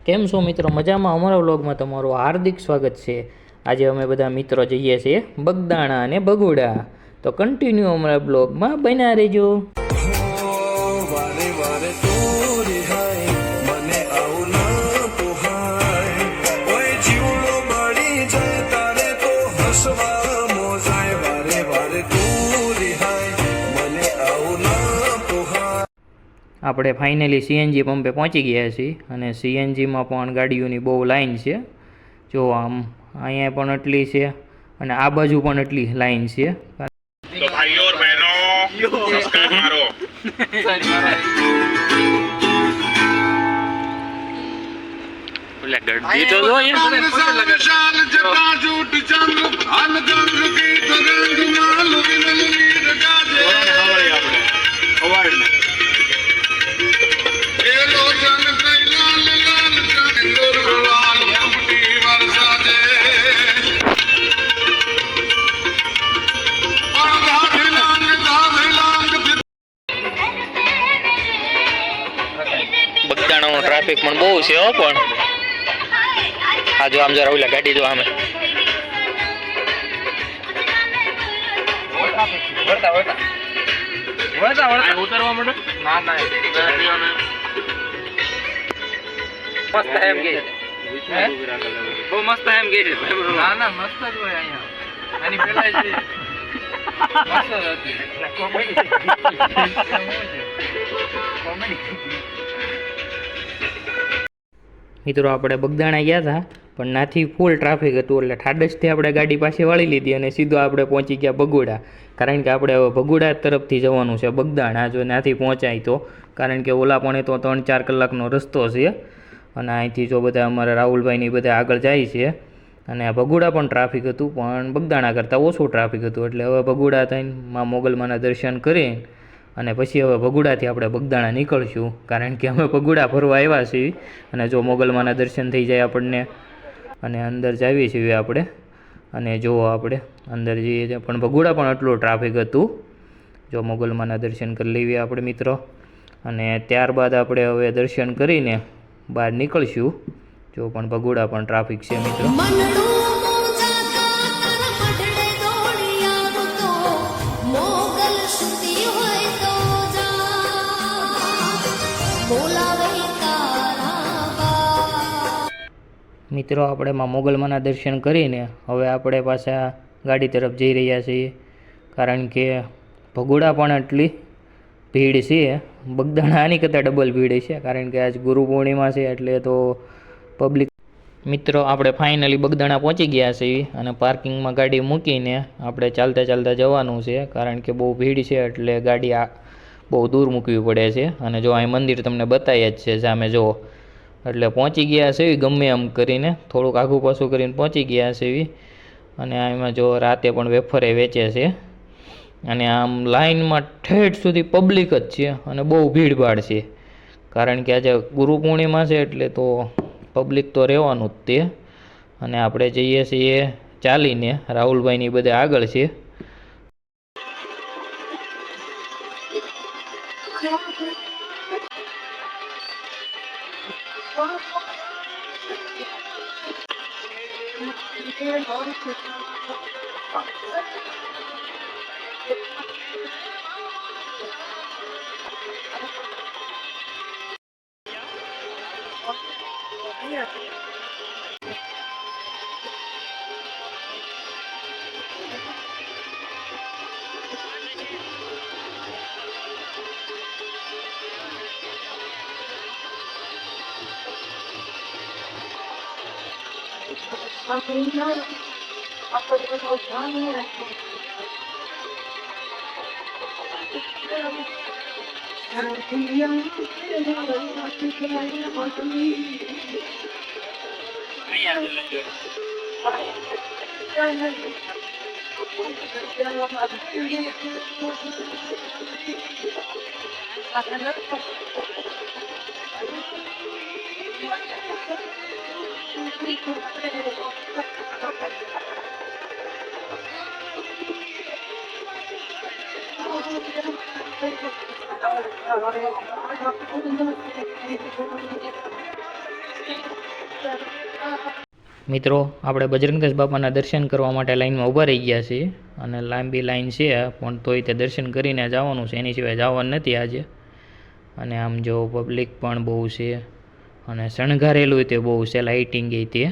કેમ છો મિત્રો? મજામાં? અમારા વ્લોગમાં તમારું હાર્દિક સ્વાગત છે। આજે અમે બધા મિત્રો જઈએ છીએ બગદાણા અને બગોડા, તો કન્ટિન્યુ અમારા બ્લોગમાં બન્યા રહેજો। આપણે ફાઇનલી સીએનજી પંપે પહોંચી ગયા છીએ અને સીએનજીમાં પણ ગાડીઓની બહુ લાઈન છે। જો આમ અહીંયા પણ એટલી છે અને આ બાજુ પણ એટલી લાઈન છે। तो भाइयों और बहनों सब्सक्राइब मारो। गर्दी तो दो ये બગદાણાનો ટ્રાફિક પણ બહુ છે હો। પણ આ જો આમ જરા ઓલા ગાડી જો આમે વળતા ઉતરવા માંડો। ના ના મસ્ત એમ કે બહુ મસ્ત એમ કે ના ના મસ્ત જ હોય અહીંયા આની પેલા છે મસ્ત હતી કોમેડી મિત્રો આપણે બગદાણા ગયા હતા પણ નાથી ફૂલ ટ્રાફિક હતું એટલે ઠાડસથી આપણે ગાડી પાછી વાળી લીધી અને સીધો આપણે પહોંચી ગયા બગોડા। કારણ કે આપણે હવે બગોડા તરફથી જવાનું છે બગદાણા, જો નાથી પહોંચાય તો, કારણ કે ઓલા પણ તો 3-4 કલાકનો રસ્તો છે અને અહીંથી જો બધા અમારા રાહુલભાઈની બધા આગળ જાય છે અને આ બગોડા પણ ટ્રાફિક હતું પણ બગદાણા કરતાં ઓછું ટ્રાફિક હતું। એટલે હવે બગોડા થઈને માં મોગલમાના દર્શન કરી અને પછી હવે બગોડાથી આપણે બગદાણા નીકળશું, કારણ કે અમે બગોડા ફરવા આવ્યા છીએ અને જો મોગલમાના દર્શન થઈ જાય આપણને અને અંદર જાવીએ છીએ આપણે અને જો આપણે અંદર જઈએ છીએ પણ બગોડા પણ આટલું ટ્રાફિક હતું। જો મોગલમાના દર્શન કરી લઈએ આપણે મિત્રો અને ત્યારબાદ આપણે હવે દર્શન કરીને બહાર નીકળશું। જો પણ બગોડા પણ ટ્રાફિક છે મિત્રો। મિત્રો આપણે માં મોગલમાના દર્શન કરીને હવે આપણે પાછા ગાડી તરફ જઈ રહ્યા છીએ, કારણ કે ભગોડા પણ એટલી ભીડ છે, બગદાણા આની કરતાં ડબલ ભીડ છે, કારણ કે આજ ગુરુ પૂર્ણિમા છે એટલે તો પબ્લિક। મિત્રો આપણે ફાઇનલી બગદાણા પહોંચી ગયા છીએ અને પાર્કિંગમાં ગાડી મૂકીને આપણે ચાલતા ચાલતા જવાનું છે, કારણ કે બહુ ભીડ છે એટલે ગાડી બહુ દૂર મૂકવી પડે છે। અને જો અહીં મંદિર તમને બતાવ્યા જ છે સામે જો, એટલે પહોંચી ગયા છે ગમે એમ કરીને, થોડુંક આઘું પાછું કરીને પહોંચી ગયા છે। અને આમાં જો રાતે પણ વેફરે વેચે છે અને આમ લાઇનમાં ઠેઠ સુધી પબ્લિક જ છે અને બહુ ભીડભાડ છે, કારણ કે આજે ગુરુ પૂર્ણિમા છે એટલે તો પબ્લિક તો રહેવાનું જ તે। અને આપણે જઈએ છીએ ચાલીને, રાહુલભાઈની બધે આગળ છે। મિત્રો, આપણે બજરંગદાસ બાપાના દર્શન કરવા માટે લાઈનમાં ઊભા રહી ગયા છીએ અને લાંબી લાઈન છે પણ તોય તે દર્શન કરીને જવાનું છે, એની સિવાય જવાનું નથી આજે. અને આમ જો પબ્લિક પણ બહુ છે અને શણગારેલું તે બહુ છે, લાઇટિંગ તે.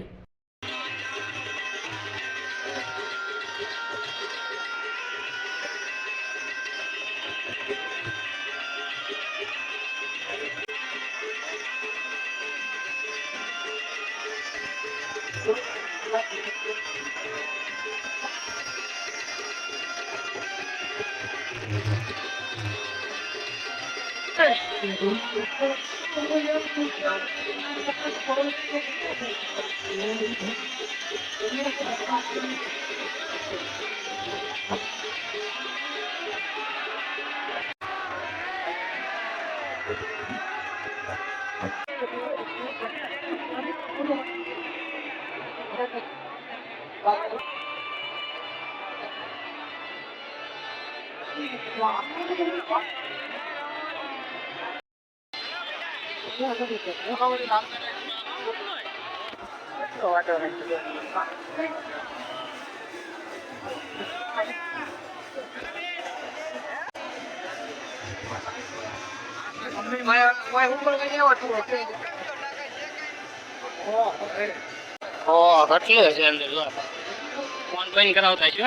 કેટલું છે અંદર જો ફોન બંધ કરાવતા છે.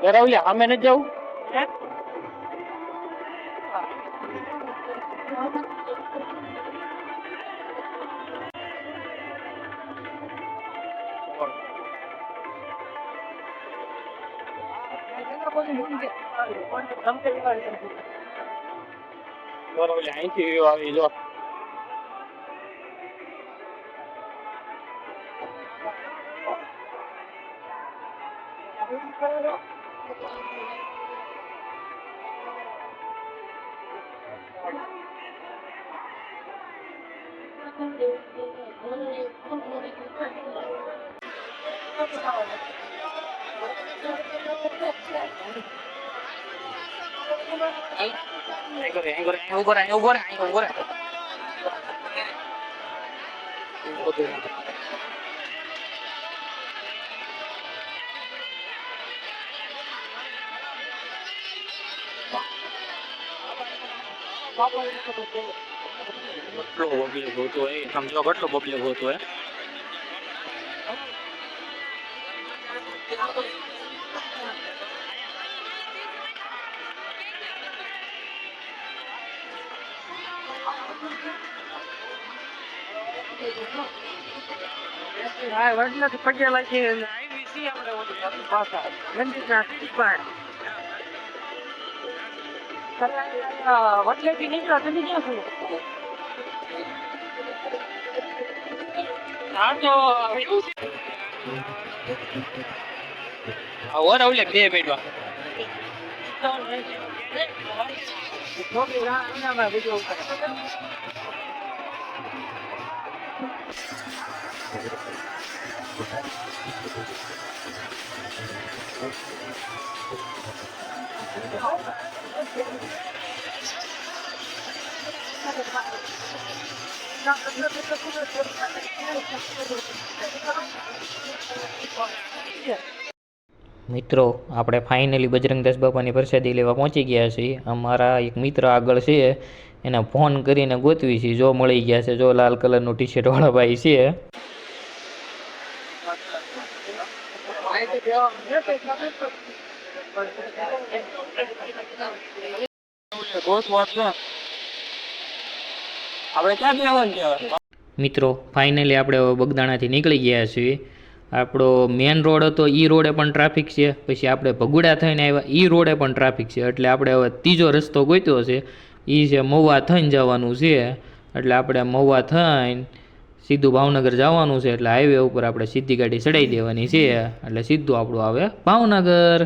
ગરાવલિયા અમે નથી જવું. ગરાવલિયા અહીંથી આવી જો. કેટલો પબ્લિક હોતો હોય સમજો, કેટલો પબ્લિક હોતો હોય. હા, વડનગર પગેલા છે IVC આપણે ઓલી ભાષા ગંદીના ટીપાણ વડલેથી નીકળ્યા તમે ક્યાં છો? હા તો ઓર આવલે બે બેડવા મિત્રો આપણે ફાઇનલી બજરંગદાસ બાપાની પ્રસાદી લેવા પહોંચી ગયા છીએ. અમારા એક મિત્ર આગળ છે, એને ફોન કરીને ગોતવી છે, જો મળી ગયા છે. જો લાલ કલરનું ટી શર્ટ વાળા ભાઈ છે. આપણે ક્યાં જવાનું છે? મિત્રો ફાઇનલી આપણે હવે બગદાણાથી નીકળી ગયા છીએ. આપણો મેન રોડ હતો એ રોડે પણ ટ્રાફિક છે, પછી આપણે ભગુડા થઈને આવ્યા એ રોડે પણ ટ્રાફિક છે. એટલે આપણે હવે ત્રીજો રસ્તો ગોત્યો છે, એ છે મહુવા થઈને જવાનું છે. એટલે આપણે મહુવા થઈને સીધું ભાવનગર જવાનું છે. એટલે હાઈવે ઉપર આપણે સીધી ગાડી ચડાવી દેવાની છે, એટલે સીધું આપણું આવે ભાવનગર.